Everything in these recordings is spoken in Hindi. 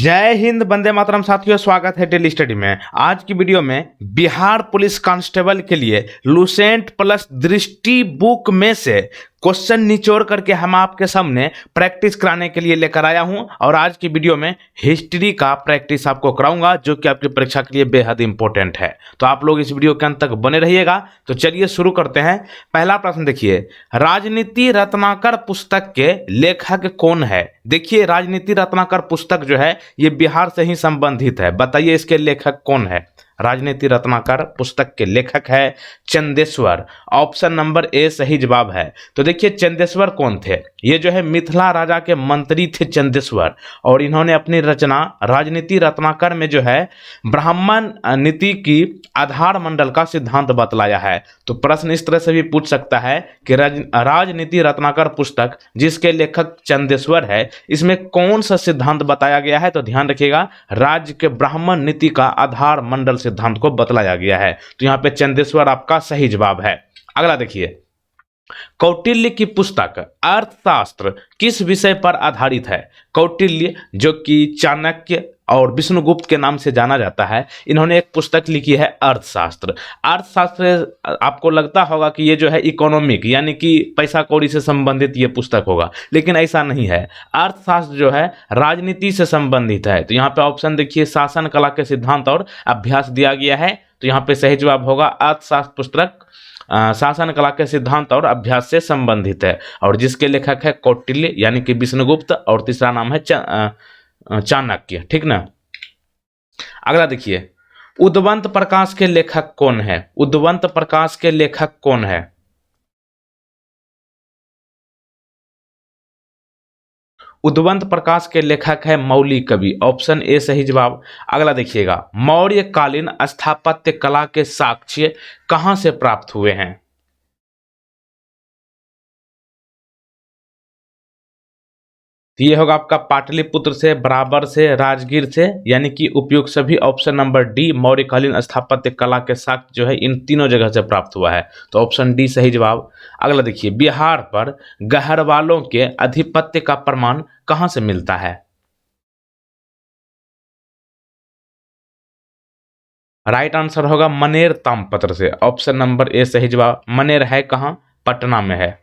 जय हिंद, वंदे मातरम। साथियों, स्वागत है डेली स्टडी में। आज की वीडियो में बिहार पुलिस कांस्टेबल के लिए लुसेंट प्लस दृष्टि बुक में से क्वेश्चन निचोड़ करके हम आपके सामने प्रैक्टिस कराने के लिए लेकर आया हूं। और आज की वीडियो में हिस्ट्री का प्रैक्टिस आपको कराऊंगा, जो कि आपकी परीक्षा के लिए बेहद इंपॉर्टेंट है। तो आप लोग इस वीडियो के अंत तक बने रहिएगा। तो चलिए शुरू करते हैं। पहला प्रश्न देखिए, राजनीति रत्नाकर पुस्तक के लेखक कौन है? देखिए, राजनीति रत्नाकर पुस्तक जो है ये बिहार से ही संबंधित है। बताइए इसके लेखक कौन है? राजनीति रत्नाकर पुस्तक के लेखक है चंदेश्वर। ऑप्शन नंबर ए सही जवाब है। तो देखिए, चंदेश्वर कौन थे? ये जो है मिथिला राजा के मंत्री थे चंदेश्वर, और इन्होंने अपनी रचना राजनीति रत्नाकर में जो है ब्राह्मण नीति की आधार मंडल का सिद्धांत बतलाया है। तो प्रश्न इस तरह से भी पूछ सकता है कि राजनीति रत्नाकर पुस्तक जिसके लेखक चंदेश्वर है, इसमें कौन सा सिद्धांत बताया गया है? तो ध्यान रखिएगा, राज्य के ब्राह्मण नीति का आधार मंडल सिद्धांत को बतलाया गया है। तो यहां पे चंदेश्वर आपका सही जवाब है। अगला देखिए, कौटिल्य की पुस्तक अर्थशास्त्र किस विषय पर आधारित है? कौटिल्य, जो कि चाणक्य और विष्णुगुप्त के नाम से जाना जाता है, इन्होंने एक पुस्तक लिखी है अर्थशास्त्र। अर्थशास्त्र आपको लगता होगा कि ये जो है इकोनॉमिक यानी कि पैसा कौड़ी से संबंधित ये पुस्तक होगा, लेकिन ऐसा नहीं है। अर्थशास्त्र जो है राजनीति से संबंधित है। तो यहाँ पे ऑप्शन देखिए, शासन कला के सिद्धांत और अभ्यास दिया गया है। तो यहाँ पे सही जवाब होगा अर्थशास्त्र पुस्तक शासन कला के सिद्धांत और अभ्यास से संबंधित है, और जिसके लेखक है कौटिल्य यानी कि विष्णुगुप्त, और तीसरा नाम है चाणक्य। ठीक ना। अगला देखिए, उद्वंत प्रकाश के लेखक कौन है? उद्वंत प्रकाश के लेखक कौन है? उद्वंत प्रकाश के लेखक है मौली कवि। ऑप्शन ए सही जवाब। अगला देखिएगा, मौर्यकालीन स्थापत्य कला के साक्ष्य कहां से प्राप्त हुए हैं? ये होगा आपका पाटलिपुत्र से, बराबर से, राजगीर से, यानी कि उपयुक्त सभी। ऑप्शन नंबर डी, मौर्यकालीन स्थापत्य कला के साक्ष्य जो है इन तीनों जगह से प्राप्त हुआ है। तो ऑप्शन डी सही जवाब। अगला देखिए, बिहार पर गहरवालों के आधिपत्य का प्रमाण कहां से मिलता है? राइट आंसर होगा मनेर ताम्रपत्र से। ऑप्शन नंबर ए सही जवाब। मनेर है कहां? पटना में है।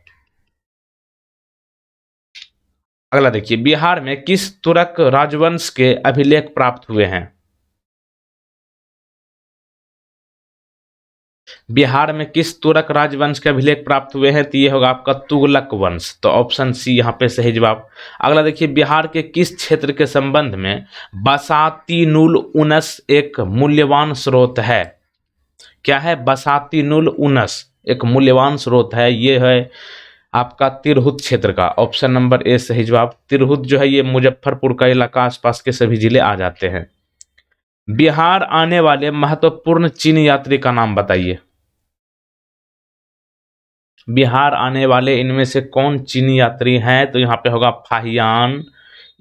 अगला देखिए, बिहार में किस तुरक राजवंश के अभिलेख प्राप्त हुए हैं? बिहार में किस तुरक राजवंश के अभिलेख प्राप्त हुए हैं? तो ये होगा आपका तुगलक वंश। तो ऑप्शन सी यहाँ पे सही जवाब। अगला देखिए, बिहार के किस क्षेत्र के संबंध में बसाती नूल उनस एक मूल्यवान स्रोत है? क्या है? बसाती नूल उनस एक मूल्यवान स्रोत है। ये है आपका तिरहुत क्षेत्र का। ऑप्शन नंबर ए सही जवाब। तिरहुत जो है ये मुजफ्फरपुर का इलाका, आसपास के सभी जिले आ जाते हैं। बिहार आने वाले महत्वपूर्ण चीनी यात्री का नाम बताइए। बिहार आने वाले इनमें से कौन चीनी यात्री हैं? तो यहाँ पे होगा फाहियान,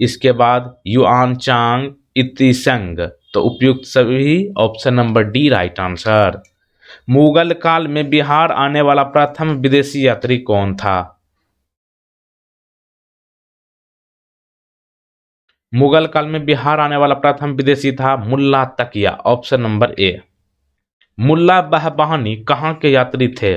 इसके बाद युआन चांग, इतिसंग। तो उपयुक्त सभी। Option number D right answer. Mughal काल में बिहार आने वाला प्रथम विदेशी यात्री कौन था? मुगल काल में बिहार आने वाला प्रथम विदेशी था मुल्ला तकिया। Option number A. मुल्ला बहबानी कहाँ के यात्री थे?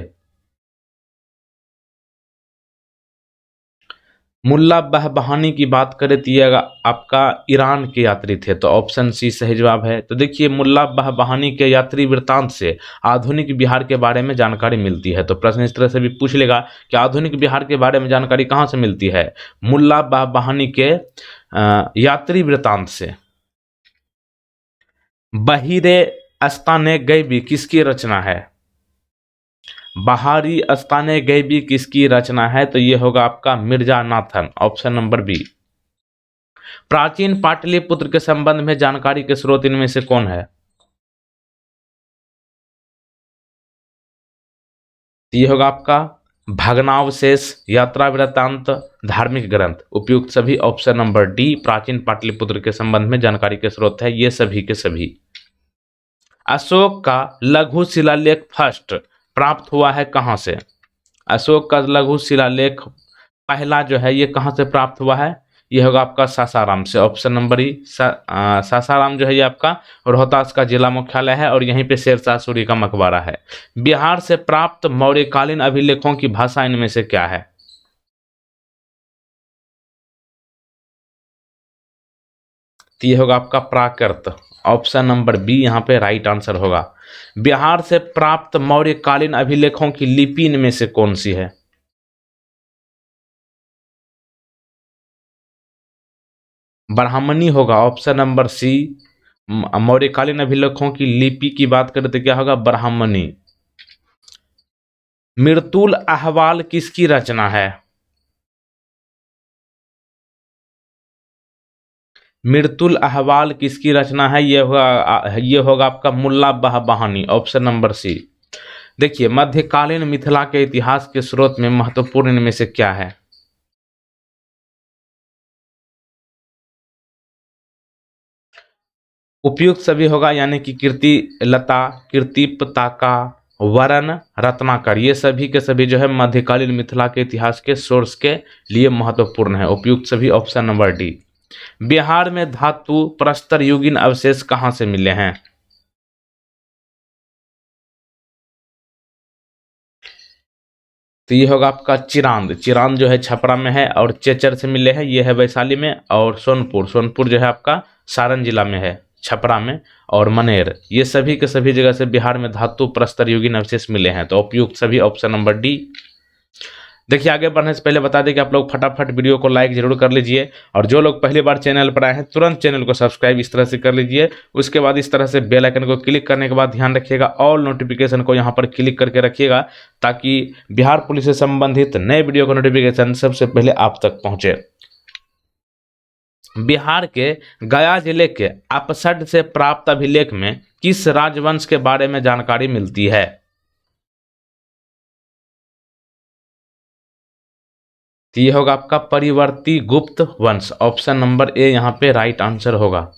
मुल्ला बहबहानी की बात करें तो ये आपका ईरान के यात्री थे। तो ऑप्शन सी सही जवाब है। तो देखिए, मुल्ला बहबहानी के यात्री वृत्तांत से आधुनिक बिहार के बारे में जानकारी मिलती है। तो प्रश्न इस तरह से भी पूछ लेगा कि आधुनिक बिहार के बारे में जानकारी कहाँ से मिलती है? मुल्ला बहबहानी के यात्री वृत्तांत से। बहिरे अस्ताने गैबी किसकी रचना है? बहारी अस्ताने गैबी किसकी रचना है? तो ये होगा आपका Mirza Nathan. Option number B. प्राचीन पाटलिपुत्र के संबंध में जानकारी के स्रोत इनमें से कौन है? ये होगा आपका भग्नावशेष, यात्रा वृत्तांत, धार्मिक ग्रंथ। उपयुक्त सभी। ऑप्शन नंबर डी, प्राचीन पाटलिपुत्र के संबंध में जानकारी के स्रोत है ये सभी के सभी। अशोक का लघु शिलालेख फर्स्ट प्राप्त हुआ है कहां से? अशोक का लघु शिलालेख पहला जो है ये कहां से प्राप्त हुआ है? ये होगा आपका सासाराम से, ऑप्शन नंबर ई सासाराम जो है ये आपका रोहतास का जिला मुख्यालय है और यहीं पे शेरशाह सूरी का मकबरा है। बिहार से प्राप्त मौर्यकालीन अभिलेखों की भाषा इनमें से क्या है? तो ये होगा आपका प्राकृत, ऑप्शन नंबर बी यहाँ पे राइट आंसर होगा। बिहार से प्राप्त मौर्यकालीन अभिलेखों की लिपि इनमें से कौन सी है? ब्राह्मणी होगा, ऑप्शन नंबर सी। मौर्यकालीन अभिलेखों की लिपि की बात करें तो क्या होगा? ब्राह्मणी। मृतुल अहवाल किसकी रचना है? मृतुल अहवाल किसकी रचना है? ये होगा आपका मुल्ला बहबानी, ऑप्शन नंबर सी। देखिए, मध्यकालीन मिथिला के इतिहास के स्रोत में महत्वपूर्ण इनमें से क्या है? उपयुक्त सभी होगा, यानी कि कीर्ति लता, कीर्ति पताका, वरन, रत्नाकर, ये सभी के सभी जो है मध्यकालीन मिथिला के इतिहास के सोर्स के लिए महत्वपूर्ण है। उपयुक्त सभी, ऑप्शन नंबर डी। बिहार में धातु प्रस्तर युगीन अवशेष कहाँ से मिले हैं? तो ये होगा आपका चिरांद। चिरांद जो है छपरा में है और चेचर से मिले हैं, ये है वैशाली में। और सोनपुर, सोनपुर जो है आपका सारण जिला में है, छपरा में। और मनेर, ये सभी के सभी जगह से बिहार में धातु प्रस्तर युगीन अवशेष मिले हैं। तो उपयुक्त सभी, ऑप्शन नंबर डी। देखिए, आगे बढ़ने से पहले बता दें कि आप लोग फटाफट वीडियो को लाइक जरूर कर लीजिए और जो लोग पहली बार चैनल पर आए हैं तुरंत चैनल को सब्सक्राइब इस तरह से कर लीजिए। उसके बाद इस तरह से बेल आइकन को क्लिक करने के बाद ध्यान रखिएगा ऑल नोटिफिकेशन को यहाँ पर क्लिक करके रखिएगा, ताकि बिहार पुलिस से संबंधित नए वीडियो का नोटिफिकेशन सबसे पहले आप तक पहुँचे। बिहार के गया जिले के अपसड से प्राप्त अभिलेख में किस राजवंश के बारे में जानकारी मिलती है? तो ये होगा आपका परिवर्ती गुप्त वंश, ऑप्शन नंबर ए यहाँ पे राइट आंसर होगा।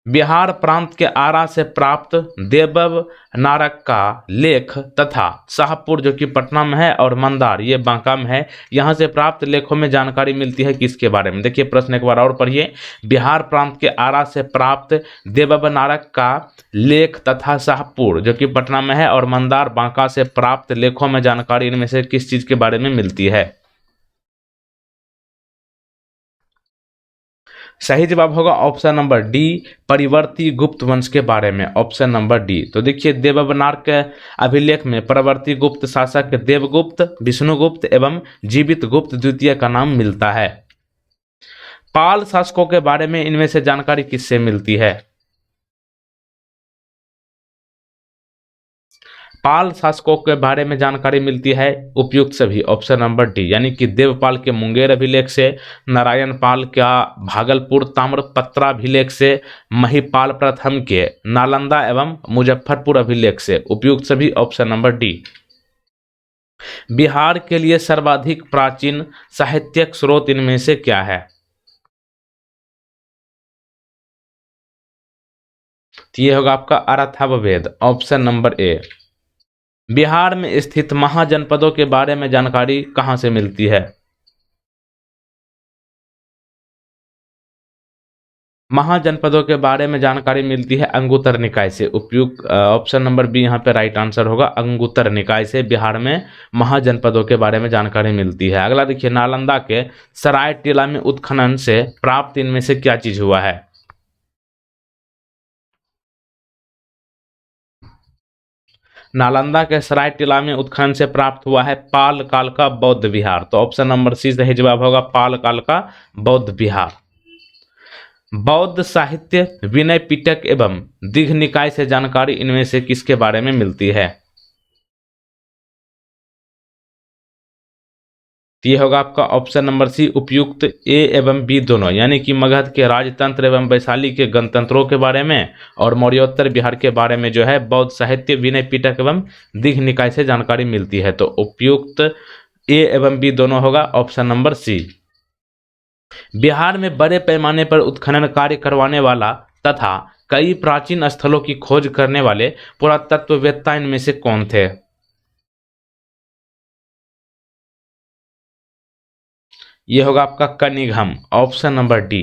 बिहार प्रांत के आरा से प्राप्त देवब नारक का लेख तथा शाहपुर जो कि पटना में है और मंदार ये बांका में है, यहाँ से प्राप्त लेखों में जानकारी मिलती है किसके बारे में? देखिए, प्रश्न एक बार और पढ़िए। बिहार प्रांत के आरा से प्राप्त देवब नारक का लेख तथा शाहपुर जो कि पटना में है और मंदार बांका से प्राप्त लेखों में जानकारी इनमें से किस चीज के बारे में मिलती है? सही जवाब होगा ऑप्शन नंबर डी, परिवर्ती गुप्त वंश के बारे में, ऑप्शन नंबर डी। तो देखिए, देवबनार के अभिलेख में परवर्ती गुप्त शासक देवगुप्त, विष्णुगुप्त एवं जीवित गुप्त द्वितीय का नाम मिलता है। पाल शासकों के बारे में इनमें से जानकारी किससे मिलती है? पाल शासकों के बारे में जानकारी मिलती है, उपयुक्त सभी, ऑप्शन नंबर डी, यानी कि देवपाल के मुंगेर अभिलेख से, नारायण पाल का भागलपुर ताम्रपत्रा अभिलेख से, महिपाल प्रथम के नालंदा एवं मुजफ्फरपुर अभिलेख से। उपयुक्त सभी, ऑप्शन नंबर डी। बिहार के लिए सर्वाधिक प्राचीन साहित्यिक स्रोत इनमें से क्या है? तो ये होगा आपका Atharvaveda, option number A. Bihar में स्थित महाजनपदों के बारे में जानकारी कहाँ से मिलती है? महाजनपदों के बारे में जानकारी मिलती है अंगुत्तर निकाय से। उपयुक्त ऑप्शन नंबर बी यहाँ पे राइट आंसर होगा। अंगुत्तर निकाय से बिहार में महाजनपदों के बारे में जानकारी मिलती है। अगला देखिए, नालंदा के सराय टीला में उत्खनन से प्राप्त इनमें से क्या चीज हुआ है? नालंदा के सराय टीला में उत्खनन से प्राप्त हुआ है पाल काल का बौद्ध विहार। तो ऑप्शन नंबर सी सही जवाब होगा, पाल काल का बौद्ध विहार। बौद्ध साहित्य विनय पिटक एवं दीघ निकाय से जानकारी इनमें से किसके बारे में मिलती है? तो ये होगा आपका ऑप्शन नंबर सी, उपयुक्त ए एवं बी दोनों, यानी कि मगध के राजतंत्र एवं वैशाली के गणतंत्रों के बारे में और मौर्योत्तर बिहार के बारे में जो है बौद्ध साहित्य विनय पिटक एवं दीघ निकाय से जानकारी मिलती है। तो उपयुक्त ए एवं बी दोनों होगा, ऑप्शन नंबर सी। बिहार में बड़े पैमाने पर उत्खनन कार्य करवाने वाला तथा कई प्राचीन स्थलों की खोज करने वाले पुरातत्ववेत्ता इनमें से कौन थे? ये होगा आपका कनिघम, ऑप्शन नंबर डी।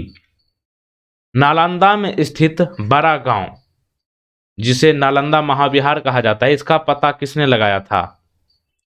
नालंदा में स्थित बड़ा गांव, जिसे नालंदा महाविहार कहा जाता है, इसका पता किसने लगाया था?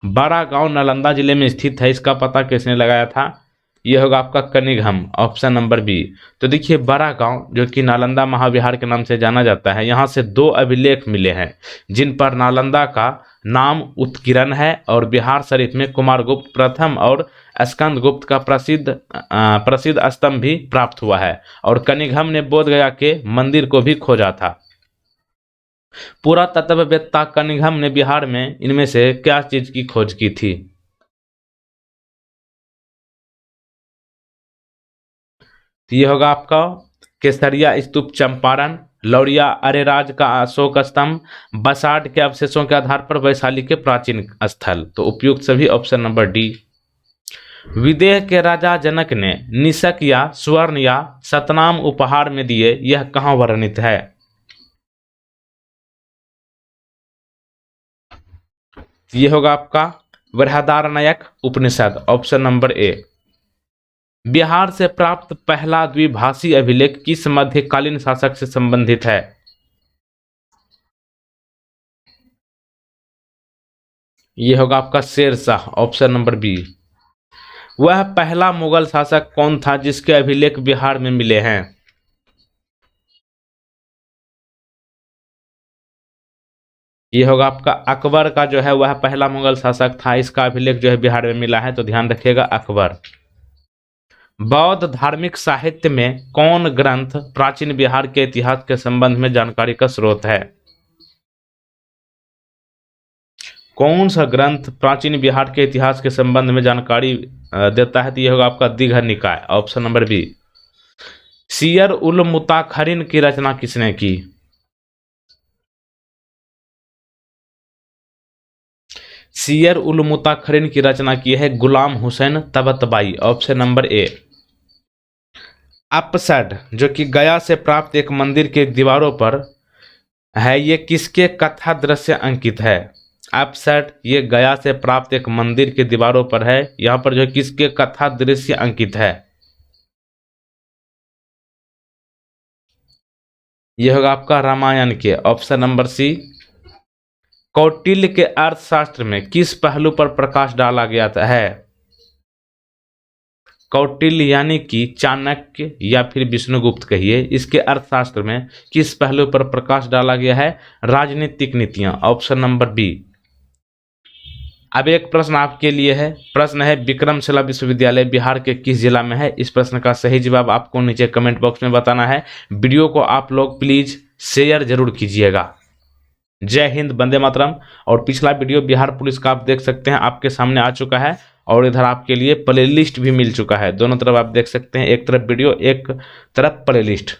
बड़ा गांव नालंदा जिले में स्थित है, इसका पता किसने लगाया था? यह होगा आपका कनिघम, ऑप्शन नंबर बी। तो देखिए, बड़ा गांव जो कि नालंदा महाविहार के नाम से जाना जाता है, यहाँ से 2 अभिलेख मिले हैं जिन पर नालंदा का नाम उत्कीर्ण है और बिहार शरीफ में कुमारगुप्त प्रथम और स्कंदगुप्त का प्रसिद्ध स्तंभ भी प्राप्त हुआ है। और कनिघम ने बोधगया के मंदिर को भी खोजा था। पुरातत्ववेत्ता कनिघम ने बिहार में इनमें से क्या चीज की खोज की थी? तो ये होगा आपका केसरिया स्तूप चंपारण, लौरिया अरेराज का अशोक स्तंभ, बसाड के अवशेषों के आधार पर वैशाली के प्राचीन स्थल। तो उपयुक्त सभी ऑप्शन नंबर डी। विदेह के राजा जनक ने निषक या स्वर्ण या सतनाम उपहार में दिए, यह कहाँ वर्णित है? ये होगा आपका Brihadaranyaka Upanishad, option number A. Bihar से प्राप्त पहला द्विभाषी अभिलेख किस मध्यकालीन शासक से संबंधित है? ये होगा आपका शेरशाह, ऑप्शन नंबर बी। वह पहला मुगल शासक कौन था जिसके अभिलेख बिहार में मिले हैं? ये होगा आपका अकबर का जो है वह पहला मुगल शासक था, इसका अभिलेख जो है बिहार में मिला है, तो ध्यान रखिएगा अकबर। बौद्ध धार्मिक साहित्य में कौन ग्रंथ प्राचीन बिहार के इतिहास के संबंध में जानकारी का स्रोत है? कौन सा ग्रंथ प्राचीन बिहार के इतिहास के संबंध में जानकारी देता है? तो यह होगा आपका दीघा निकाय, ऑप्शन नंबर बी। सियर उल मुताखरिन की रचना किसने की? सियर उल मुताखरिन की रचना की है Ghulam Hussain तबतबाई, option number A. अपसड जो कि गया से प्राप्त एक मंदिर के दीवारों पर है, ये किसके कथा दृश्य अंकित है? अपसड ये गया से प्राप्त एक मंदिर के दीवारों पर है, यहाँ पर जो किसके कथा दृश्य अंकित है? यह होगा आपका रामायण के, ऑप्शन नंबर सी। कौटिल्य के अर्थशास्त्र में किस पहलू पर प्रकाश डाला गया है? कौटिल्य यानी कि चाणक्य या फिर विष्णुगुप्त कहिए, इसके अर्थशास्त्र में किस पहलू पर प्रकाश डाला गया है? राजनीतिक नीतियां, ऑप्शन नंबर बी। अब एक प्रश्न आपके लिए है, प्रश्न है विक्रमशिला विश्वविद्यालय बिहार के किस जिला में है? इस प्रश्न का सही जवाब आपको नीचे कमेंट बॉक्स में बताना है। वीडियो को आप लोग प्लीज शेयर जरूर कीजिएगा। जय हिंद, वंदे मातरम। और पिछला वीडियो बिहार पुलिस का आप देख सकते हैं, आपके सामने आ चुका है और इधर आपके लिए प्लेलिस्ट भी मिल चुका है। दोनों तरफ आप देख सकते हैं, एक तरफ वीडियो, एक तरफ प्लेलिस्ट।